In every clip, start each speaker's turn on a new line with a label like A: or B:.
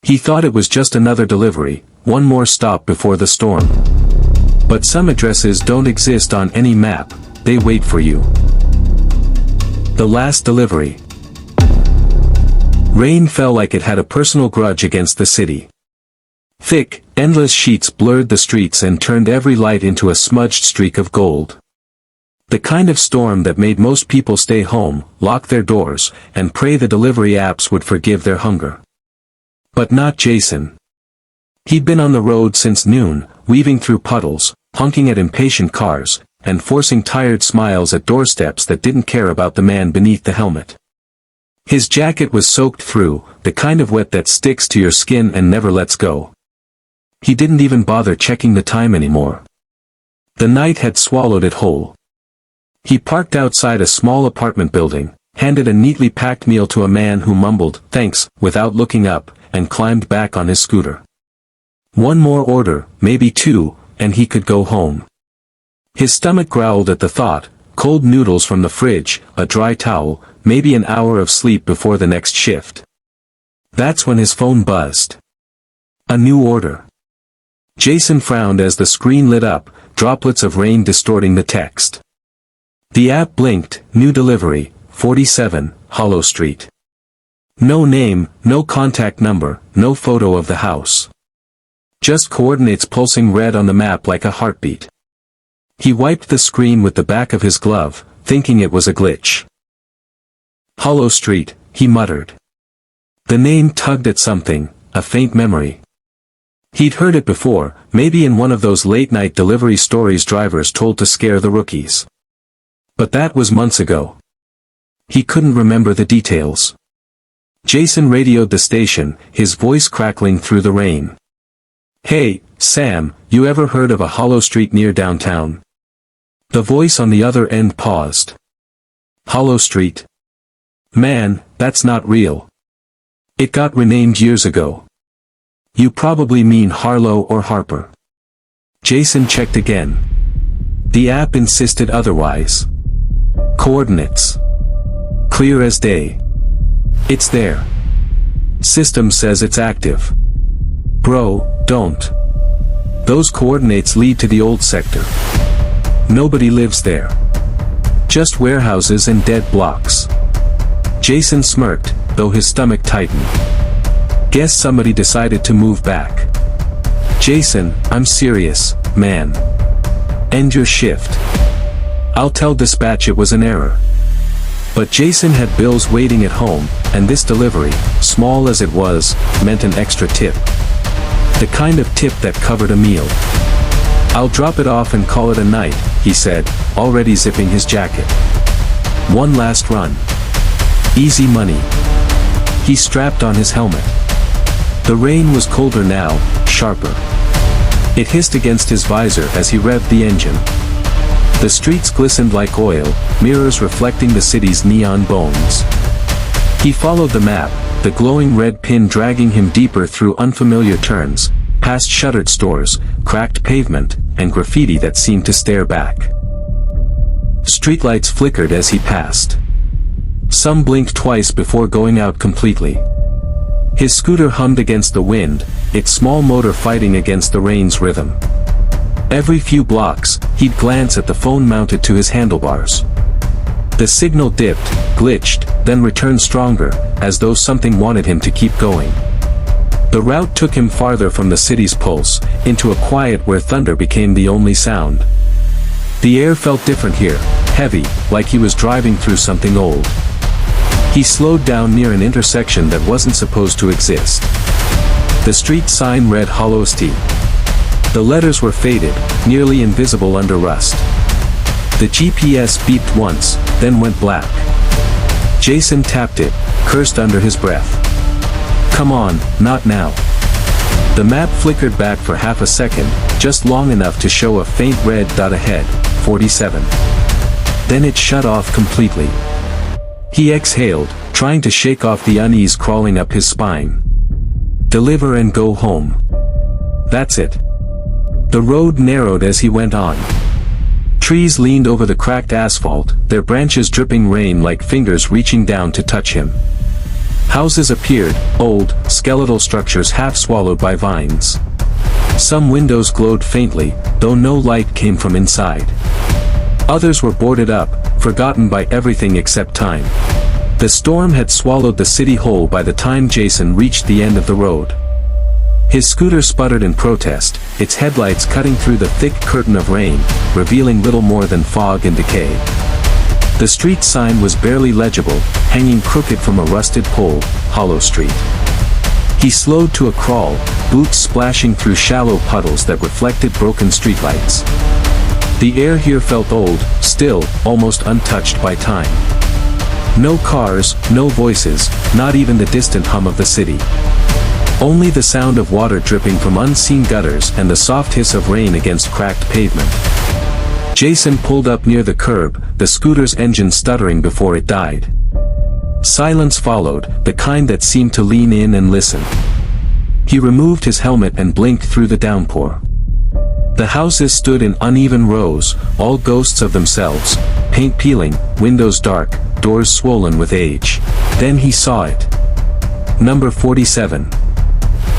A: He thought it was just another delivery, one more stop before the storm. But some addresses don't exist on any map, they wait for you. The last delivery. Rain fell like it had a personal grudge against the city. Thick, endless sheets blurred the streets and turned every light into a smudged streak of gold. The kind of storm that made most people stay home, lock their doors, and pray the delivery apps would forgive their hunger. But not Jason. He'd been on the road since noon, weaving through puddles, honking at impatient cars, and forcing tired smiles at doorsteps that didn't care about the man beneath the helmet. His jacket was soaked through, the kind of wet that sticks to your skin and never lets go. He didn't even bother checking the time anymore. The night had swallowed it whole. He parked outside a small apartment building, handed a neatly packed meal to a man who mumbled, "Thanks," without looking up, and climbed back on his scooter. One more order, maybe two, and he could go home. His stomach growled at the thought, cold noodles from the fridge, a dry towel, maybe an hour of sleep before the next shift. That's when his phone buzzed. A new order. Jason frowned as the screen lit up, droplets of rain distorting the text. The app blinked, new delivery, 47, Hollow Street. No name, no contact number, no photo of the house. Just coordinates pulsing red on the map like a heartbeat. He wiped the screen with the back of his glove, thinking it was a glitch. Hollow Street, he muttered. The name tugged at something, a faint memory. He'd heard it before, maybe in one of those late-night delivery stories drivers told to scare the rookies. But that was months ago. He couldn't remember the details. Jason radioed the station, his voice crackling through the rain. "Hey, Sam, you ever heard of a hollow street near downtown?" The voice on the other end paused. "Hollow Street? Man, that's not real. It got renamed years ago. You probably mean Harlow or Harper." Jason checked again. The app insisted otherwise. Coordinates. Clear as day. It's there. System says it's active. Bro, don't. Those coordinates lead to the old sector. Nobody lives there. Just warehouses and dead blocks. Jason smirked, though his stomach tightened. Guess somebody decided to move back. Jason, I'm serious, man. End your shift. I'll tell dispatch it was an error. But Jason had bills waiting at home, and this delivery, small as it was, meant an extra tip. The kind of tip that covered a meal. "I'll drop it off and call it a night," he said, already zipping his jacket. One last run. Easy money. He strapped on his helmet. The rain was colder now, sharper. It hissed against his visor as he revved the engine. The streets glistened like oil, mirrors reflecting the city's neon bones. He followed the map, the glowing red pin dragging him deeper through unfamiliar turns, past shuttered stores, cracked pavement, and graffiti that seemed to stare back. Streetlights flickered as he passed. Some blinked twice before going out completely. His scooter hummed against the wind, its small motor fighting against the rain's rhythm. Every few blocks, he'd glance at the phone mounted to his handlebars. The signal dipped, glitched, then returned stronger, as though something wanted him to keep going. The route took him farther from the city's pulse, into a quiet where thunder became the only sound. The air felt different here, heavy, like he was driving through something old. He slowed down near an intersection that wasn't supposed to exist. The street sign read Hollow Street. The letters were faded, nearly invisible under rust. The GPS beeped once, then went black. Jason tapped it, cursed under his breath. Come on, not now. The map flickered back for half a second, just long enough to show a faint red dot ahead, 47. Then it shut off completely. He exhaled, trying to shake off the unease crawling up his spine. Deliver and go home. That's it. The road narrowed as he went on. Trees leaned over the cracked asphalt, their branches dripping rain like fingers reaching down to touch him. Houses appeared, old, skeletal structures half swallowed by vines. Some windows glowed faintly, though no light came from inside. Others were boarded up, forgotten by everything except time. The storm had swallowed the city whole by the time Jason reached the end of the road. His scooter sputtered in protest, its headlights cutting through the thick curtain of rain, revealing little more than fog and decay. The street sign was barely legible, hanging crooked from a rusted pole, Hollow Street. He slowed to a crawl, boots splashing through shallow puddles that reflected broken streetlights. The air here felt old, still, almost untouched by time. No cars, no voices, not even the distant hum of the city. Only the sound of water dripping from unseen gutters and the soft hiss of rain against cracked pavement. Jason pulled up near the curb, the scooter's engine stuttering before it died. Silence followed, the kind that seemed to lean in and listen. He removed his helmet and blinked through the downpour. The houses stood in uneven rows, all ghosts of themselves, paint peeling, windows dark, doors swollen with age. Then he saw it. Number 47.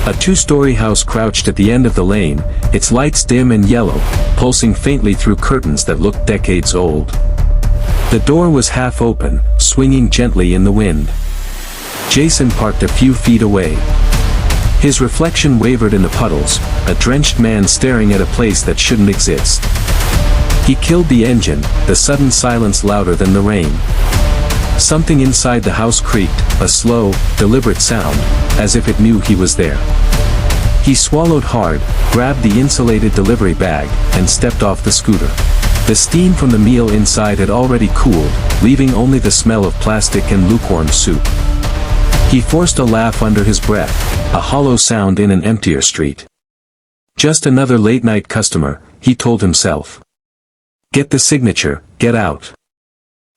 A: A two-story house crouched at the end of the lane, its lights dim and yellow, pulsing faintly through curtains that looked decades old. The door was half open, swinging gently in the wind. Jason parked a few feet away. His reflection wavered in the puddles, a drenched man staring at a place that shouldn't exist. He killed the engine, the sudden silence louder than the rain. Something inside the house creaked, a slow, deliberate sound, as if it knew he was there. He swallowed hard, grabbed the insulated delivery bag, and stepped off the scooter. The steam from the meal inside had already cooled, leaving only the smell of plastic and lukewarm soup. He forced a laugh under his breath, a hollow sound in an emptier street. Just another late-night customer, he told himself. Get the signature, get out.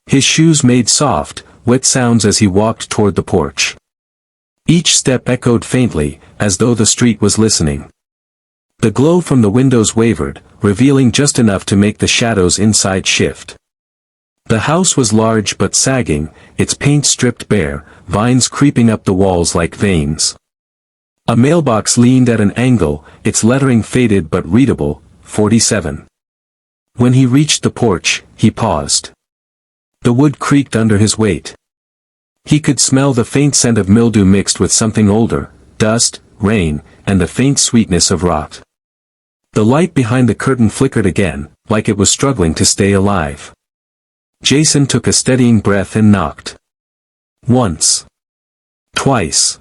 A: His shoes made soft, wet sounds as he walked toward the porch. Each step echoed faintly, as though the street was listening. The glow from the windows wavered, revealing just enough to make the shadows inside shift. The house was large but sagging, its paint stripped bare, vines creeping up the walls like veins. A mailbox leaned at an angle, its lettering faded but readable, 47. When he reached the porch, he paused. The wood creaked under his weight. He could smell the faint scent of mildew mixed with something older, dust, rain, and the faint sweetness of rot. The light behind the curtain flickered again, like it was struggling to stay alive. Jason took a steadying breath and knocked. Once. Twice.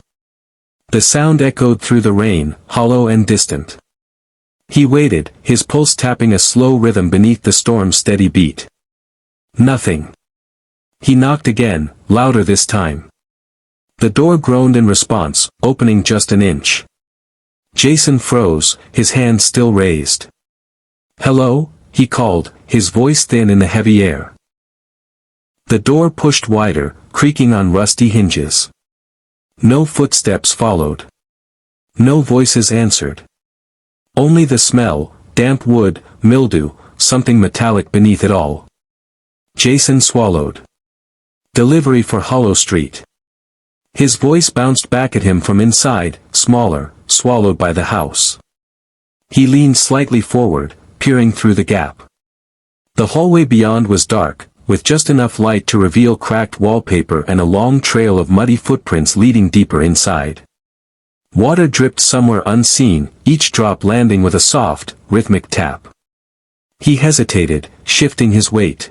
A: The sound echoed through the rain, hollow and distant. He waited, his pulse tapping a slow rhythm beneath the storm's steady beat. Nothing. He knocked again, louder this time. The door groaned in response, opening just an inch. Jason froze, his hand still raised. Hello, he called, his voice thin in the heavy air. The door pushed wider, creaking on rusty hinges. No footsteps followed. No voices answered. Only the smell, damp wood, mildew, something metallic beneath it all. Jason swallowed. Delivery for Hollow Street. His voice bounced back at him from inside, smaller, swallowed by the house. He leaned slightly forward, peering through the gap. The hallway beyond was dark, with just enough light to reveal cracked wallpaper and a long trail of muddy footprints leading deeper inside. Water dripped somewhere unseen, each drop landing with a soft, rhythmic tap. He hesitated, shifting his weight.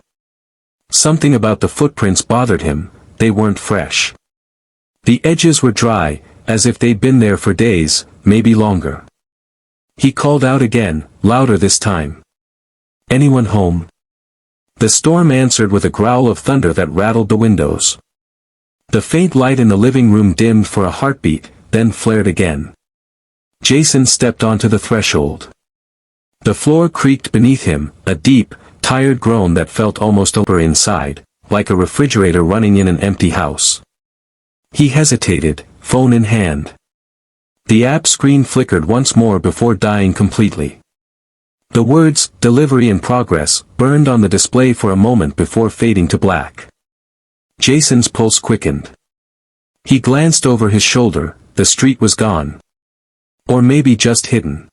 A: Something about the footprints bothered him, they weren't fresh. The edges were dry, as if they'd been there for days, maybe longer. He called out again, louder this time. Anyone home? The storm answered with a growl of thunder that rattled the windows. The faint light in the living room dimmed for a heartbeat, then flared again. Jason stepped onto the threshold. The floor creaked beneath him, a deep, tired groan that felt almost over inside, like a refrigerator running in an empty house. He hesitated, phone in hand. The app screen flickered once more before dying completely. The words, "Delivery in progress," burned on the display for a moment before fading to black. Jason's pulse quickened. He glanced over his shoulder, the street was gone. Or maybe just hidden.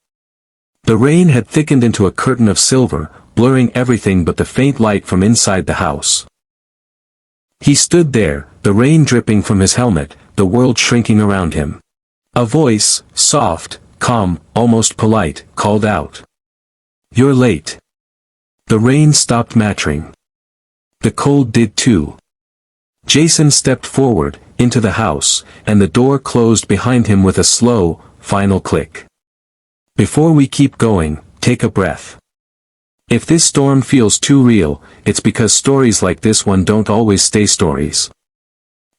A: The rain had thickened into a curtain of silver, blurring everything but the faint light from inside the house. He stood there, the rain dripping from his helmet, the world shrinking around him. A voice, soft, calm, almost polite, called out. "You're late." The rain stopped mattering. The cold did too. Jason stepped forward, into the house, and the door closed behind him with a slow, final click. Before we keep going, take a breath. If this storm feels too real, it's because stories like this one don't always stay stories.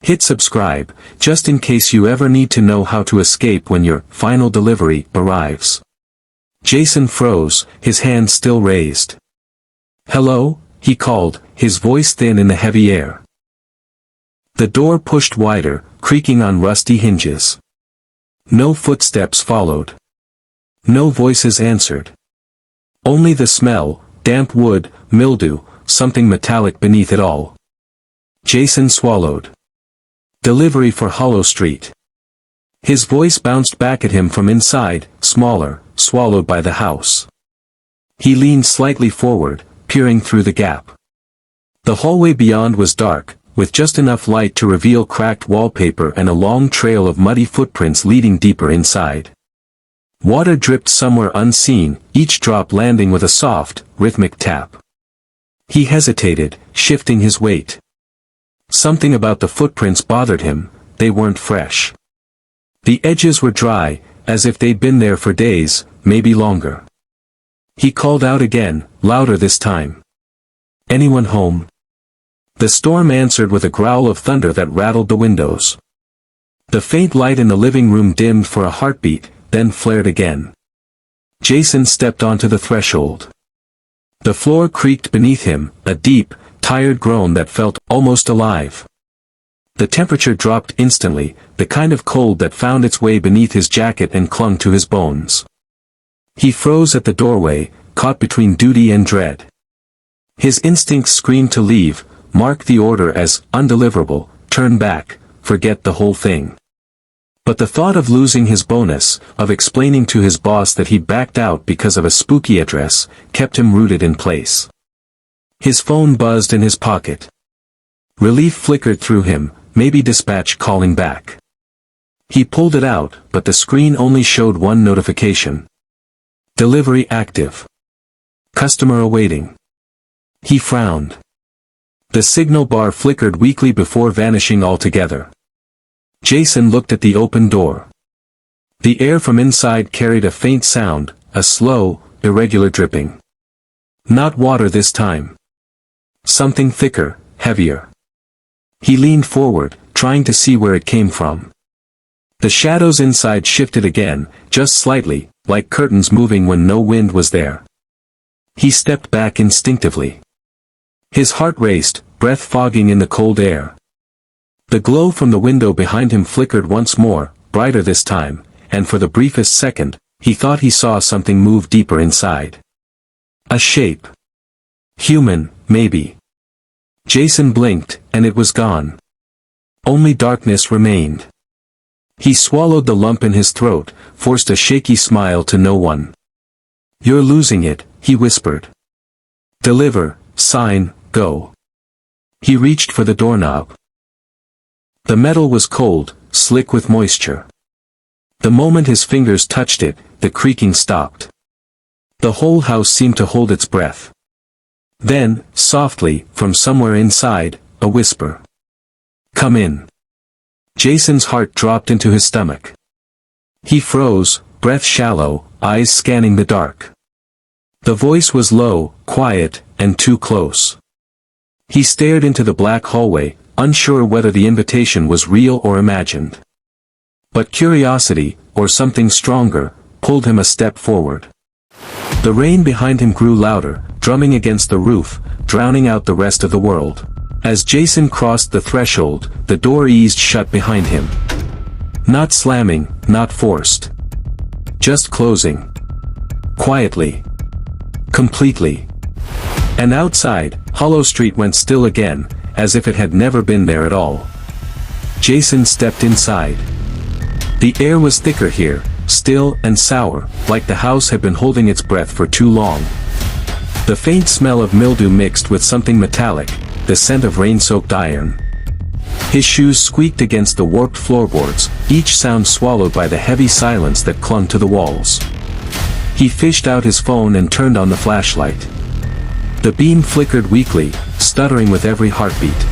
A: Hit subscribe, just in case you ever need to know how to escape when your final delivery arrives. Jason froze, his hand still raised. "Hello?" he called, his voice thin in the heavy air. The door pushed wider, creaking on rusty hinges. No footsteps followed. No voices answered. Only the smell, damp wood, mildew, something metallic beneath it all. Jason swallowed. "Delivery for Hollow Street." His voice bounced back at him from inside, smaller, swallowed by the house. He leaned slightly forward, peering through the gap. The hallway beyond was dark, with just enough light to reveal cracked wallpaper and a long trail of muddy footprints leading deeper inside. Water dripped somewhere unseen, each drop landing with a soft, rhythmic tap. He hesitated, shifting his weight. Something about the footprints bothered him, they weren't fresh. The edges were dry, as if they'd been there for days, maybe longer. He called out again, louder this time. "Anyone home?" The storm answered with a growl of thunder that rattled the windows. The faint light in the living room dimmed for a heartbeat, then flared again. Jason stepped onto the threshold. The floor creaked beneath him, a deep, tired groan that felt almost alive. The temperature dropped instantly, the kind of cold that found its way beneath his jacket and clung to his bones. He froze at the doorway, caught between duty and dread. His instincts screamed to leave, mark the order as undeliverable, turn back, forget the whole thing. But the thought of losing his bonus, of explaining to his boss that he'd backed out because of a spooky address, kept him rooted in place. His phone buzzed in his pocket. Relief flickered through him, maybe dispatch calling back. He pulled it out, but the screen only showed one notification. Delivery active. Customer awaiting. He frowned. The signal bar flickered weakly before vanishing altogether. Jason looked at the open door. The air from inside carried a faint sound, a slow, irregular dripping. Not water this time. Something thicker, heavier. He leaned forward, trying to see where it came from. The shadows inside shifted again, just slightly, like curtains moving when no wind was there. He stepped back instinctively. His heart raced, breath fogging in the cold air. The glow from the window behind him flickered once more, brighter this time, and for the briefest second, he thought he saw something move deeper inside. A shape. Human, maybe. Jason blinked, and it was gone. Only darkness remained. He swallowed the lump in his throat, forced a shaky smile to no one. "You're losing it," he whispered. "Deliver, sign, go." He reached for the doorknob. The metal was cold, slick with moisture. The moment his fingers touched it, the creaking stopped. The whole house seemed to hold its breath. Then, softly, from somewhere inside, a whisper. "Come in." Jason's heart dropped into his stomach. He froze, breath shallow, eyes scanning the dark. The voice was low, quiet, and too close. He stared into the black hallway, unsure whether the invitation was real or imagined. But curiosity, or something stronger, pulled him a step forward. The rain behind him grew louder, drumming against the roof, drowning out the rest of the world. As Jason crossed the threshold, the door eased shut behind him. Not slamming, not forced. Just closing. Quietly. Completely. And outside, Hollow Street went still again, as if it had never been there at all. Jason stepped inside. The air was thicker here, still and sour, like the house had been holding its breath for too long. The faint smell of mildew mixed with something metallic, the scent of rain-soaked iron. His shoes squeaked against the warped floorboards, each sound swallowed by the heavy silence that clung to the walls. He fished out his phone and turned on the flashlight. The beam flickered weakly, stuttering with every heartbeat.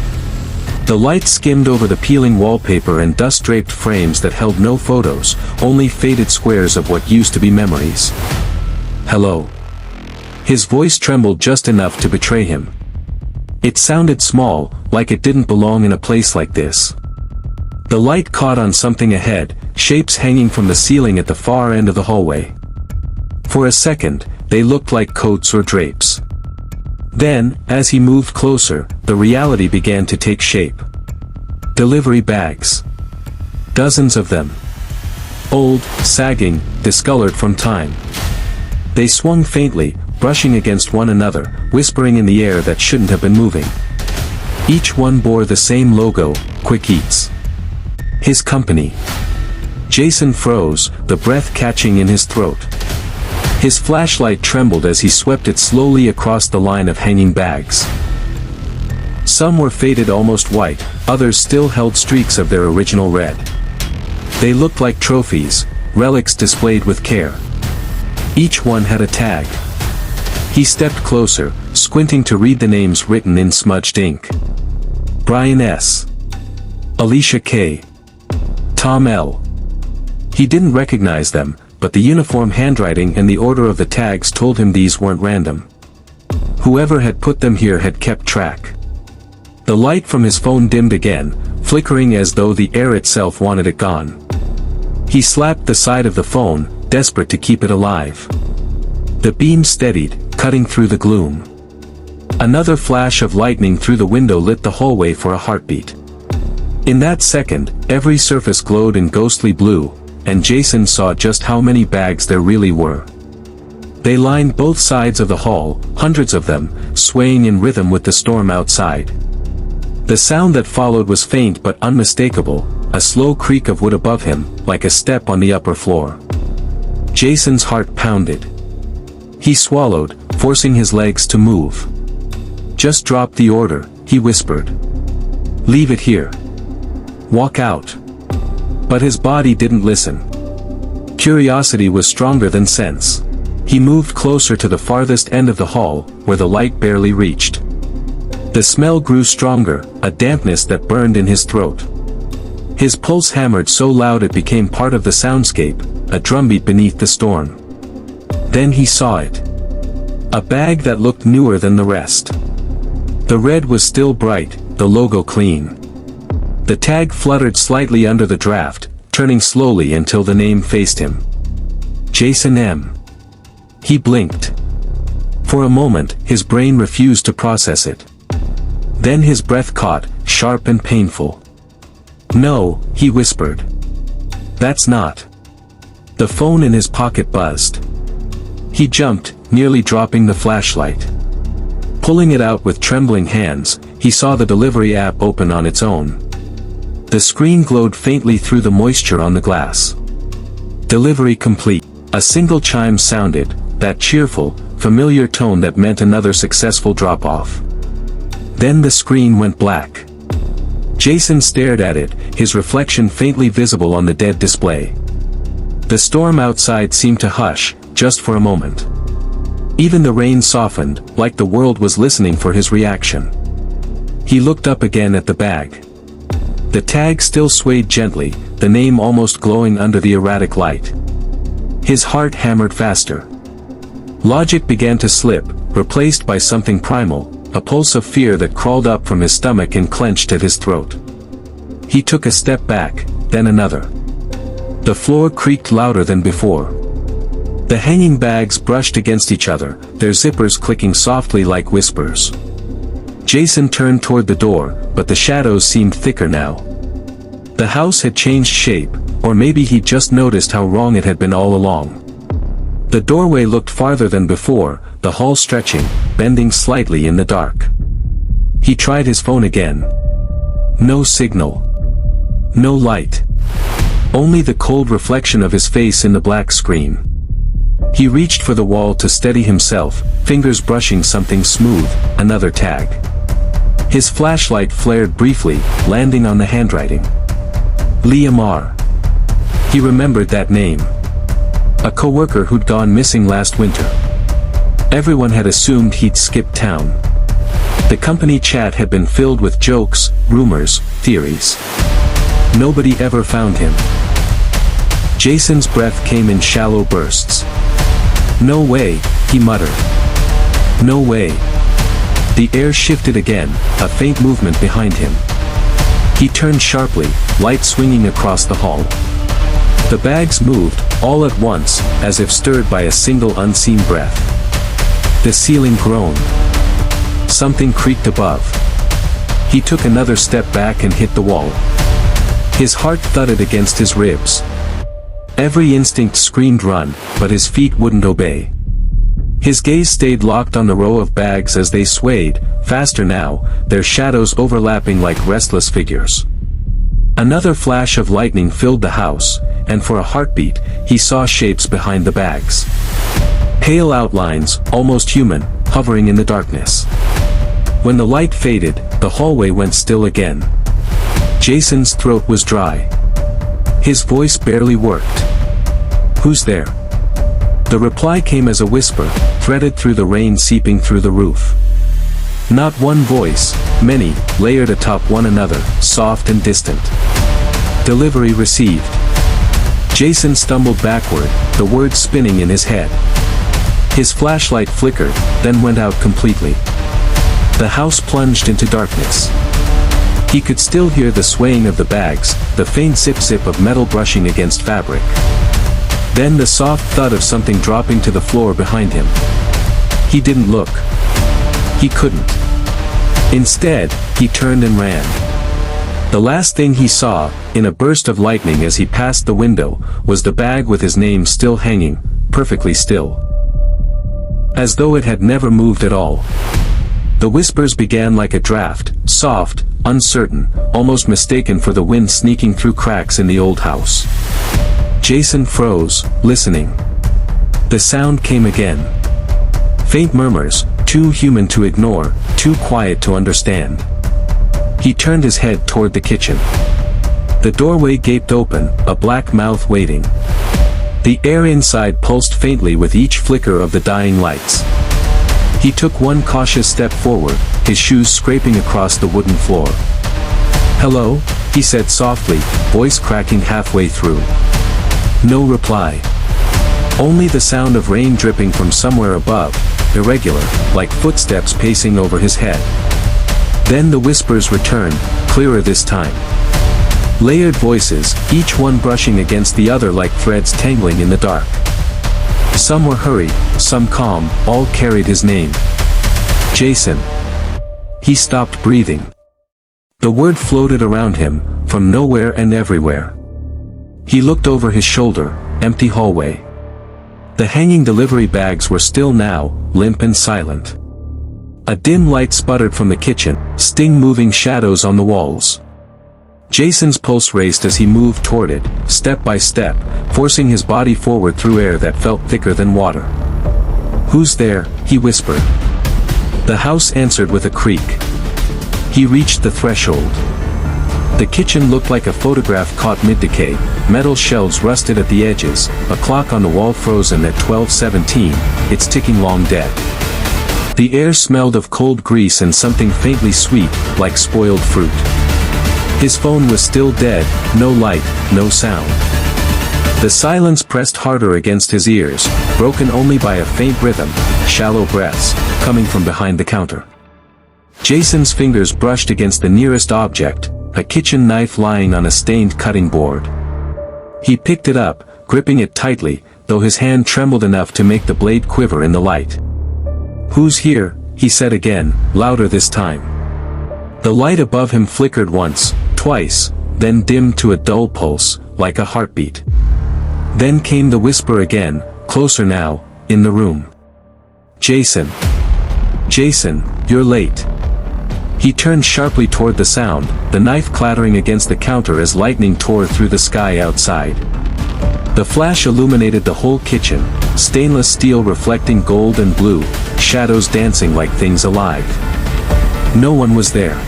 A: The light skimmed over the peeling wallpaper and dust-draped frames that held no photos, only faded squares of what used to be memories. "Hello." His voice trembled just enough to betray him. It sounded small, like it didn't belong in a place like this. The light caught on something ahead, shapes hanging from the ceiling at the far end of the hallway. For a second, they looked like coats or drapes. Then, as he moved closer, the reality began to take shape. Delivery bags. Dozens of them. Old, sagging, discolored from time. They swung faintly, brushing against one another, whispering in the air that shouldn't have been moving. Each one bore the same logo, Quick Eats. His company. Jason froze, the breath catching in his throat. His flashlight trembled as he swept it slowly across the line of hanging bags. Some were faded almost white, others still held streaks of their original red. They looked like trophies, relics displayed with care. Each one had a tag. He stepped closer, squinting to read the names written in smudged ink. Brian S. Alicia K. Tom L. He didn't recognize them, but the uniform handwriting and the order of the tags told him these weren't random. Whoever had put them here had kept track. The light from his phone dimmed again, flickering as though the air itself wanted it gone. He slapped the side of the phone, desperate to keep it alive. The beam steadied, cutting through the gloom. Another flash of lightning through the window lit the hallway for a heartbeat. In that second, every surface glowed in ghostly blue, and Jason saw just how many bags there really were. They lined both sides of the hall, hundreds of them, swaying in rhythm with the storm outside. The sound that followed was faint but unmistakable, a slow creak of wood above him, like a step on the upper floor. Jason's heart pounded. He swallowed, forcing his legs to move. "Just drop the order," he whispered. "Leave it here. Walk out." But his body didn't listen. Curiosity was stronger than sense. He moved closer to the farthest end of the hall, where the light barely reached. The smell grew stronger, a dampness that burned in his throat. His pulse hammered so loud it became part of the soundscape, a drumbeat beneath the storm. Then he saw it. A bag that looked newer than the rest. The red was still bright, the logo clean. The tag fluttered slightly under the draft, turning slowly until the name faced him. Jason M. He blinked. For a moment, his brain refused to process it. Then his breath caught, sharp and painful. "No," he whispered. "That's not." The phone in his pocket buzzed. He jumped, nearly dropping the flashlight. Pulling it out with trembling hands, he saw the delivery app open on its own. The screen glowed faintly through the moisture on the glass. Delivery complete. A single chime sounded, that cheerful, familiar tone that meant another successful drop-off. Then the screen went black. Jason stared at it, his reflection faintly visible on the dead display. The storm outside seemed to hush, just for a moment. Even the rain softened, like the world was listening for his reaction. He looked up again at the bag. The tag still swayed gently, the name almost glowing under the erratic light. His heart hammered faster. Logic began to slip, replaced by something primal, a pulse of fear that crawled up from his stomach and clenched at his throat. He took a step back, then another. The floor creaked louder than before. The hanging bags brushed against each other, their zippers clicking softly like whispers. Jason turned toward the door, but the shadows seemed thicker now. The house had changed shape, or maybe he'd just noticed how wrong it had been all along. The doorway looked farther than before, the hall stretching, bending slightly in the dark. He tried his phone again. No signal. No light. Only the cold reflection of his face in the black screen. He reached for the wall to steady himself, fingers brushing something smooth, another tag. His flashlight flared briefly, landing on the handwriting. Liamar. He remembered that name. A coworker who'd gone missing last winter. Everyone had assumed he'd skipped town. The company chat had been filled with jokes, rumors, theories. Nobody ever found him. Jason's breath came in shallow bursts. No way, he muttered. No way. The air shifted again, a faint movement behind him. He turned sharply, light swinging across the hall. The bags moved, all at once, as if stirred by a single unseen breath. The ceiling groaned. Something creaked above. He took another step back and hit the wall. His heart thudded against his ribs. Every instinct screamed run, but his feet wouldn't obey. His gaze stayed locked on the row of bags as they swayed, faster now, their shadows overlapping like restless figures. Another flash of lightning filled the house, and for a heartbeat, he saw shapes behind the bags. Pale outlines, almost human, hovering in the darkness. When the light faded, the hallway went still again. Jason's throat was dry. His voice barely worked. "Who's there?" The reply came as a whisper, threaded through the rain seeping through the roof. Not one voice, many, layered atop one another, soft and distant. Delivery received. Jason stumbled backward, the words spinning in his head. His flashlight flickered, then went out completely. The house plunged into darkness. He could still hear the swaying of the bags, the faint zip-zip of metal brushing against fabric. Then the soft thud of something dropping to the floor behind him. He didn't look. He couldn't. Instead, he turned and ran. The last thing he saw, in a burst of lightning as he passed the window, was the bag with his name still hanging, perfectly still. As though it had never moved at all. The whispers began like a draft, soft, uncertain, almost mistaken for the wind sneaking through cracks in the old house. Jason froze, listening. The sound came again. Faint murmurs, too human to ignore, too quiet to understand. He turned his head toward the kitchen. The doorway gaped open, a black mouth waiting. The air inside pulsed faintly with each flicker of the dying lights. He took one cautious step forward, his shoes scraping across the wooden floor. "Hello?" he said softly, voice cracking halfway through. No reply. Only the sound of rain dripping from somewhere above, irregular, like footsteps pacing over his head. Then the whispers returned, clearer this time. Layered voices, each one brushing against the other like threads tangling in the dark. Some were hurried, some calm, all carried his name. Jason. He stopped breathing. The word floated around him, from nowhere and everywhere. He looked over his shoulder, empty hallway. The hanging delivery bags were still now, limp and silent. A dim light sputtered from the kitchen, sting moving shadows on the walls. Jason's pulse raced as he moved toward it, step by step, forcing his body forward through air that felt thicker than water. "Who's there?" he whispered. The house answered with a creak. He reached the threshold. The kitchen looked like a photograph caught mid-decay, metal shelves rusted at the edges, a clock on the wall frozen at 12:17, its ticking long dead. The air smelled of cold grease and something faintly sweet, like spoiled fruit. His phone was still dead, no light, no sound. The silence pressed harder against his ears, broken only by a faint rhythm, shallow breaths, coming from behind the counter. Jason's fingers brushed against the nearest object, a kitchen knife lying on a stained cutting board. He picked it up, gripping it tightly, though his hand trembled enough to make the blade quiver in the light. "Who's here?" he said again, louder this time. The light above him flickered once, twice, then dimmed to a dull pulse, like a heartbeat. Then came the whisper again, closer now, in the room. "Jason. Jason, you're late." He turned sharply toward the sound, the knife clattering against the counter as lightning tore through the sky outside. The flash illuminated the whole kitchen, stainless steel reflecting gold and blue, shadows dancing like things alive. No one was there.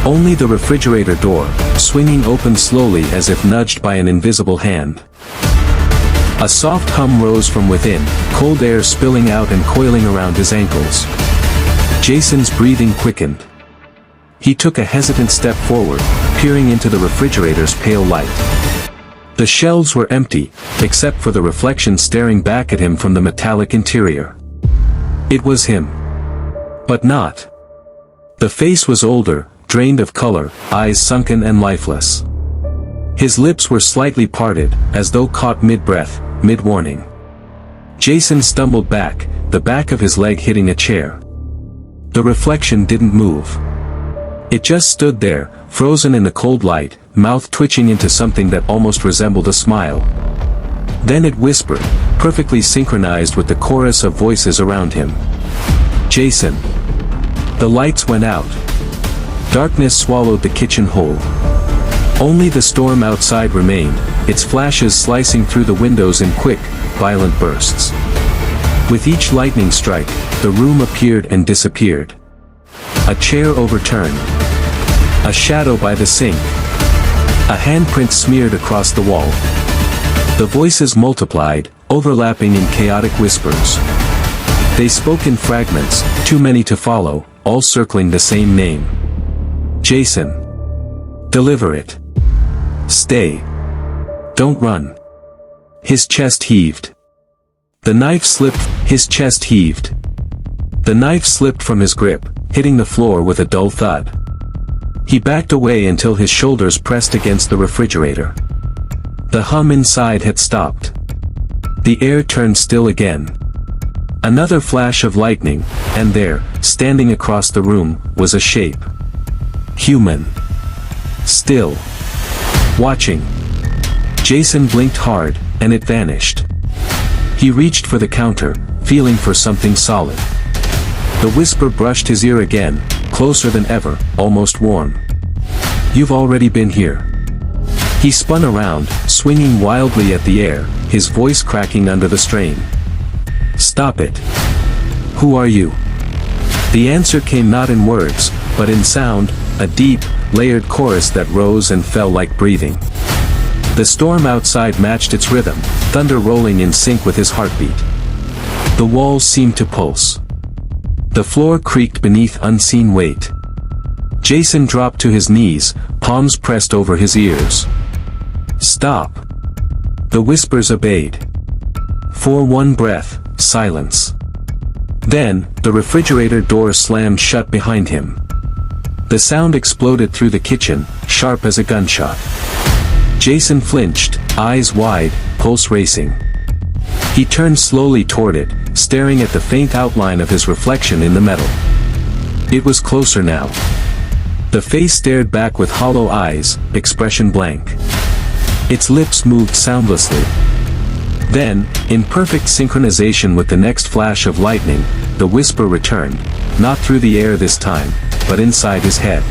A: Only the refrigerator door, swinging open slowly as if nudged by an invisible hand. A soft hum rose from within, cold air spilling out and coiling around his ankles. Jason's breathing quickened. He took a hesitant step forward, peering into the refrigerator's pale light. The shelves were empty, except for the reflection staring back at him from the metallic interior. It was him. But not. The face was older, drained of color, eyes sunken and lifeless. His lips were slightly parted, as though caught mid-breath, mid-warning. Jason stumbled back, the back of his leg hitting a chair. The reflection didn't move. It just stood there, frozen in the cold light, mouth twitching into something that almost resembled a smile. Then it whispered, perfectly synchronized with the chorus of voices around him. Jason. The lights went out. Darkness swallowed the kitchen whole. Only the storm outside remained, its flashes slicing through the windows in quick, violent bursts. With each lightning strike, the room appeared and disappeared. A chair overturned. A shadow by the sink. A handprint smeared across the wall. The voices multiplied, overlapping in chaotic whispers. They spoke in fragments, too many to follow, all circling the same name. Jason. Deliver it. Stay. Don't run. His chest heaved. The knife slipped. His chest heaved. The knife slipped from his grip, hitting the floor with a dull thud. He backed away until his shoulders pressed against the refrigerator. The hum inside had stopped. The air turned still again. Another flash of lightning, and there, standing across the room, was a shape. Human. Still. Watching. Jason blinked hard, and it vanished. He reached for the counter, feeling for something solid. The whisper brushed his ear again, closer than ever, almost warm. You've already been here. He spun around, swinging wildly at the air, his voice cracking under the strain. Stop it. Who are you? The answer came not in words, but in sound, a deep, layered chorus that rose and fell like breathing. The storm outside matched its rhythm, thunder rolling in sync with his heartbeat. The walls seemed to pulse. The floor creaked beneath unseen weight. Jason dropped to his knees, palms pressed over his ears. Stop. The whispers obeyed. For one breath, silence. Then, the refrigerator door slammed shut behind him. The sound exploded through the kitchen, sharp as a gunshot. Jason flinched, eyes wide, pulse racing. He turned slowly toward it, staring at the faint outline of his reflection in the metal. It was closer now. The face stared back with hollow eyes, expression blank. Its lips moved soundlessly. Then, in perfect synchronization with the next flash of lightning, the whisper returned, not through the air this time, but inside his head.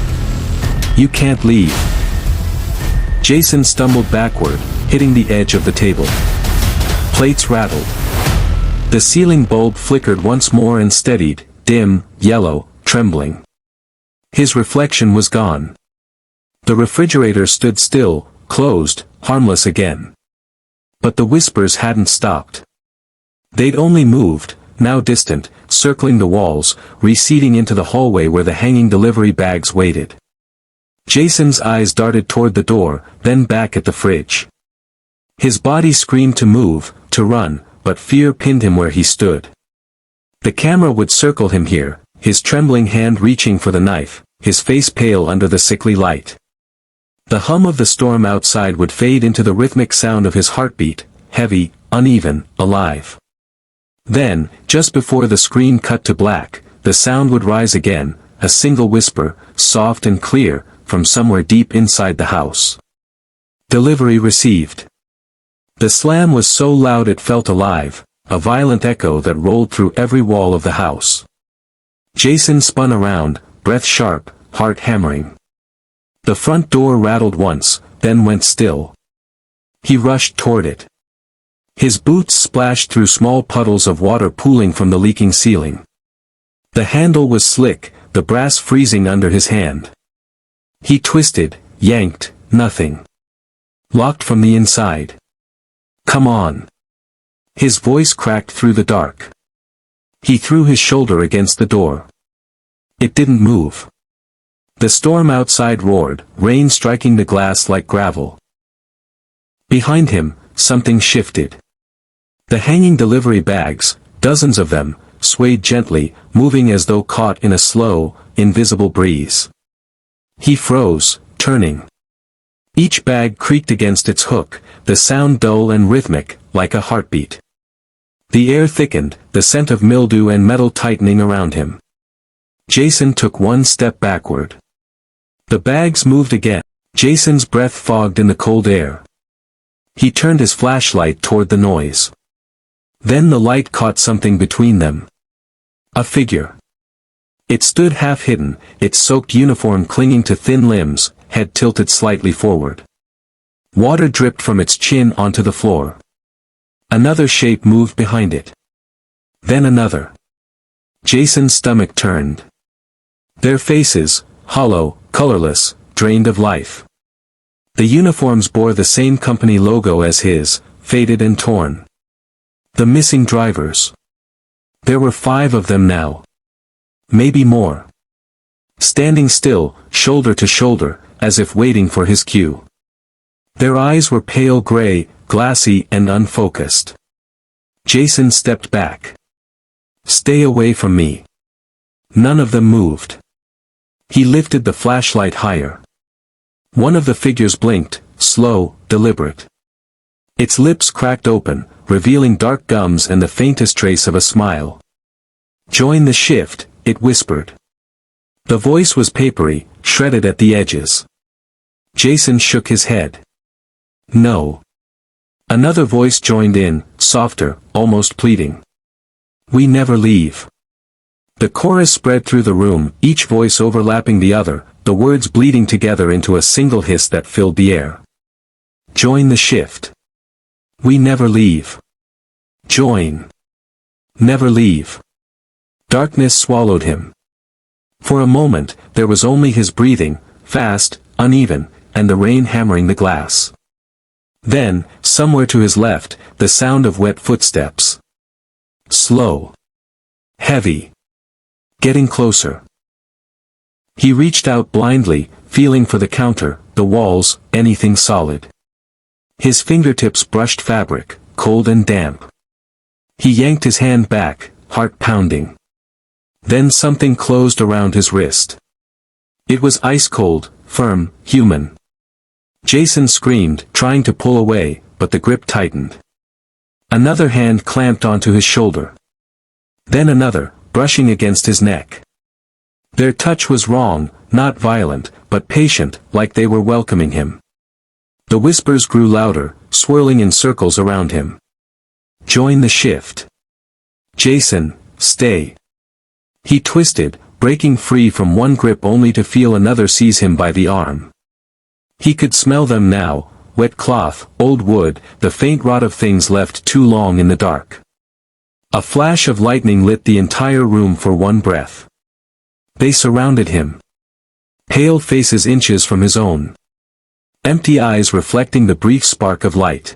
A: You can't leave. Jason stumbled backward, hitting the edge of the table. Plates rattled. The ceiling bulb flickered once more and steadied, dim, yellow, trembling. His reflection was gone. The refrigerator stood still, closed, harmless again. But the whispers hadn't stopped. They'd only moved, now distant, circling the walls, receding into the hallway where the hanging delivery bags waited. Jason's eyes darted toward the door, then back at the fridge. His body screamed to move, to run, but fear pinned him where he stood. The camera would circle him here, his trembling hand reaching for the knife, his face pale under the sickly light. The hum of the storm outside would fade into the rhythmic sound of his heartbeat, heavy, uneven, alive. Then, just before the screen cut to black, the sound would rise again, a single whisper, soft and clear, from somewhere deep inside the house. Delivery received. The slam was so loud it felt alive, a violent echo that rolled through every wall of the house. Jason spun around, breath sharp, heart hammering. The front door rattled once, then went still. He rushed toward it. His boots splashed through small puddles of water pooling from the leaking ceiling. The handle was slick, the brass freezing under his hand. He twisted, yanked, nothing. Locked from the inside. "Come on." His voice cracked through the dark. He threw his shoulder against the door. It didn't move. The storm outside roared, rain striking the glass like gravel. Behind him, something shifted. The hanging delivery bags, dozens of them, swayed gently, moving as though caught in a slow, invisible breeze. He froze, turning. Each bag creaked against its hook, the sound dull and rhythmic, like a heartbeat. The air thickened, the scent of mildew and metal tightening around him. Jason took one step backward. The bags moved again. Jason's breath fogged in the cold air. He turned his flashlight toward the noise. Then the light caught something between them. A figure. It stood half-hidden, its soaked uniform clinging to thin limbs, head tilted slightly forward. Water dripped from its chin onto the floor. Another shape moved behind it. Then another. Jason's stomach turned. Their faces, hollow, colorless, drained of life. The uniforms bore the same company logo as his, faded and torn. The missing drivers. There were 5 of them now. Maybe more. Standing still, shoulder to shoulder, as if waiting for his cue. Their eyes were pale gray, glassy and unfocused. Jason stepped back. "Stay away from me." None of them moved. He lifted the flashlight higher. One of the figures blinked, slow, deliberate. Its lips cracked open, revealing dark gums and the faintest trace of a smile. "Join the shift," it whispered. The voice was papery, shredded at the edges. Jason shook his head. "No." Another voice joined in, softer, almost pleading. "We never leave." The chorus spread through the room, each voice overlapping the other, the words bleeding together into a single hiss that filled the air. "Join the shift. We never leave. Join. Never leave." Darkness swallowed him. For a moment, there was only his breathing, fast, uneven, and the rain hammering the glass. Then, somewhere to his left, the sound of wet footsteps. Slow. Heavy. Getting closer. He reached out blindly, feeling for the counter, the walls, anything solid. His fingertips brushed fabric, cold and damp. He yanked his hand back, heart pounding. Then something closed around his wrist. It was ice-cold, firm, human. Jason screamed, trying to pull away, but the grip tightened. Another hand clamped onto his shoulder. Then another, brushing against his neck. Their touch was wrong, not violent, but patient, like they were welcoming him. The whispers grew louder, swirling in circles around him. "Join the shift. Jason, stay." He twisted, breaking free from one grip only to feel another seize him by the arm. He could smell them now, wet cloth, old wood, the faint rot of things left too long in the dark. A flash of lightning lit the entire room for one breath. They surrounded him. Pale faces inches from his own. Empty eyes reflecting the brief spark of light.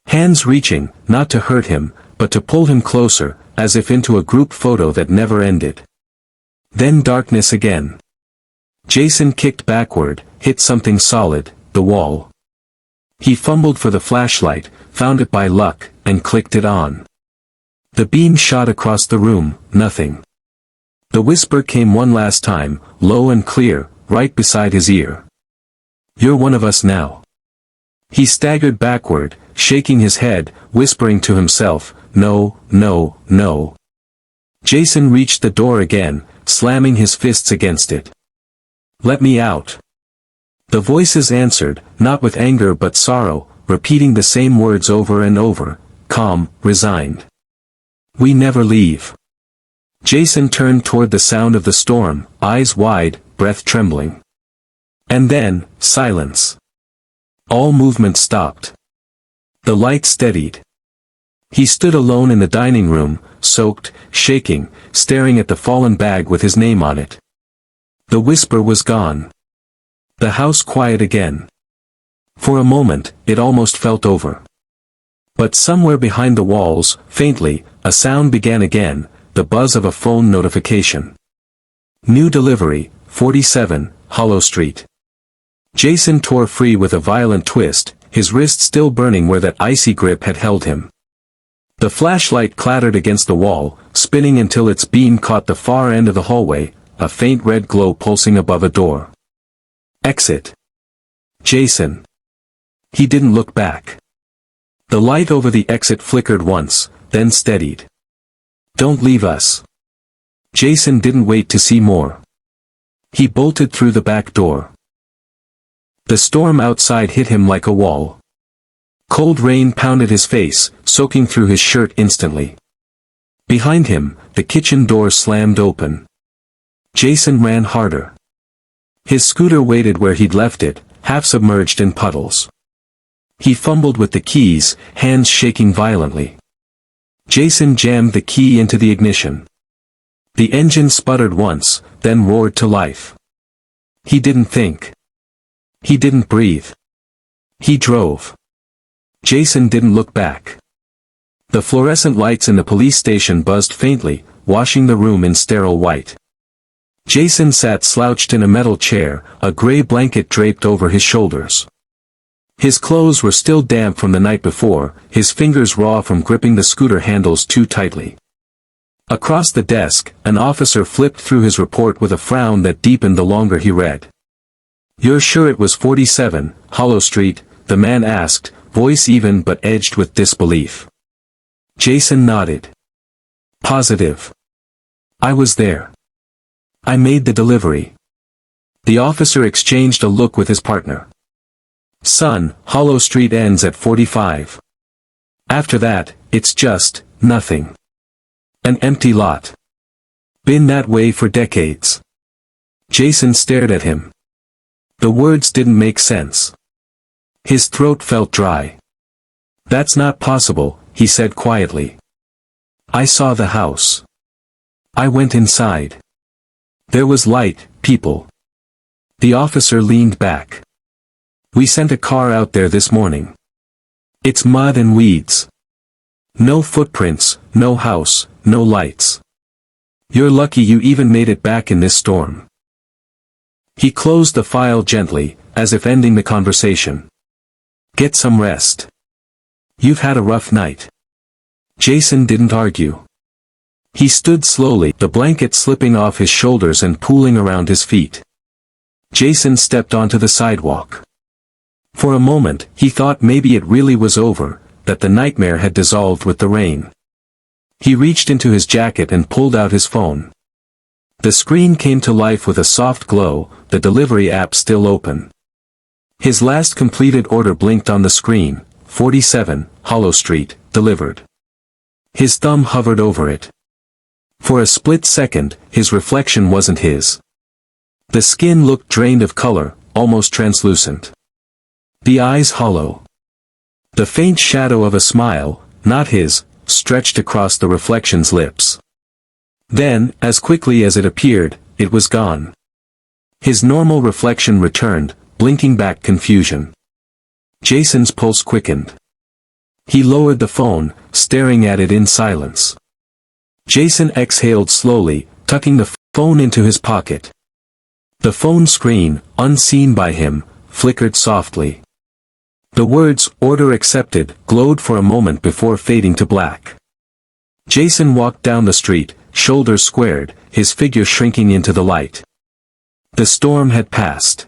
A: Hands reaching, not to hurt him, but to pull him closer, as if into a group photo that never ended. Then darkness again. Jason kicked backward, hit something solid, the wall. He fumbled for the flashlight, found it by luck, and clicked it on. The beam shot across the room, nothing. The whisper came one last time, low and clear, right beside his ear. "You're one of us now." He staggered backward, shaking his head, whispering to himself, "No, no, no." Jason reached the door again, slamming his fists against it. "Let me out." The voices answered, not with anger but sorrow, repeating the same words over and over, calm, resigned. "We never leave. Jason turned toward the sound of the storm, eyes wide, breath trembling. And then, silence. All movement stopped. The light steadied. He stood alone in the dining room, soaked, shaking, staring at the fallen bag with his name on it. The whisper was gone. The house quiet again. For a moment, it almost felt over. But somewhere behind the walls, faintly, a sound began again, the buzz of a phone notification. New delivery, 47, Hollow Street. Jason tore free with a violent twist, his wrist still burning where that icy grip had held him. The flashlight clattered against the wall, spinning until its beam caught the far end of the hallway, a faint red glow pulsing above a door. Exit. Jason. He didn't look back. The light over the exit flickered once, then steadied. Don't leave us. Jason didn't wait to see more. He bolted through the back door. The storm outside hit him like a wall. Cold rain pounded his face, soaking through his shirt instantly. Behind him, the kitchen door slammed open. Jason ran harder. His scooter waited where he'd left it, half submerged in puddles. He fumbled with the keys, hands shaking violently. Jason jammed the key into the ignition. The engine sputtered once, then roared to life. He didn't think. He didn't breathe. He drove. Jason didn't look back. The fluorescent lights in the police station buzzed faintly, washing the room in sterile white. Jason sat slouched in a metal chair, a gray blanket draped over his shoulders. His clothes were still damp from the night before, his fingers raw from gripping the scooter handles too tightly. Across the desk, an officer flipped through his report with a frown that deepened the longer he read. "You're sure it was 47, Hollow Street?" the man asked, voice even but edged with disbelief. Jason nodded. "Positive. I was there. I made the delivery." The officer exchanged a look with his partner. "Son, Hollow Street ends at 45. After that, it's just, nothing. An empty lot. Been that way for decades." Jason stared at him. The words didn't make sense. His throat felt dry. "That's not possible," he said quietly. "I saw the house. I went inside. There was light, people." The officer leaned back. "We sent a car out there this morning. It's mud and weeds. No footprints, no house, no lights. You're lucky you even made it back in this storm." He closed the file gently, as if ending the conversation. "Get some rest. You've had a rough night." Jason didn't argue. He stood slowly, the blanket slipping off his shoulders and pooling around his feet. Jason stepped onto the sidewalk. For a moment, he thought maybe it really was over, that the nightmare had dissolved with the rain. He reached into his jacket and pulled out his phone. The screen came to life with a soft glow, the delivery app still open. His last completed order blinked on the screen, 47, Hollow Street, delivered. His thumb hovered over it. For a split second, his reflection wasn't his. The skin looked drained of color, almost translucent. The eyes hollow. The faint shadow of a smile, not his, stretched across the reflection's lips. Then, as quickly as it appeared, it was gone. His normal reflection returned, blinking back confusion. Jason's pulse quickened. He lowered the phone, staring at it in silence. Jason exhaled slowly, tucking the phone into his pocket. The phone screen, unseen by him, flickered softly. The words, "Order accepted," glowed for a moment before fading to black. Jason walked down the street, shoulders squared, his figure shrinking into the light. The storm had passed.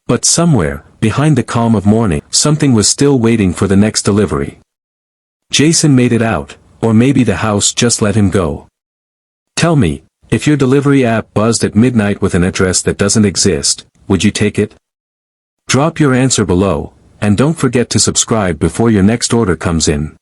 A: But somewhere, behind the calm of morning, something was still waiting for the next delivery. Jason made it out, or maybe the house just let him go. Tell me, if your delivery app buzzed at midnight with an address that doesn't exist, would you take it? Drop your answer below, and don't forget to subscribe before your next order comes in.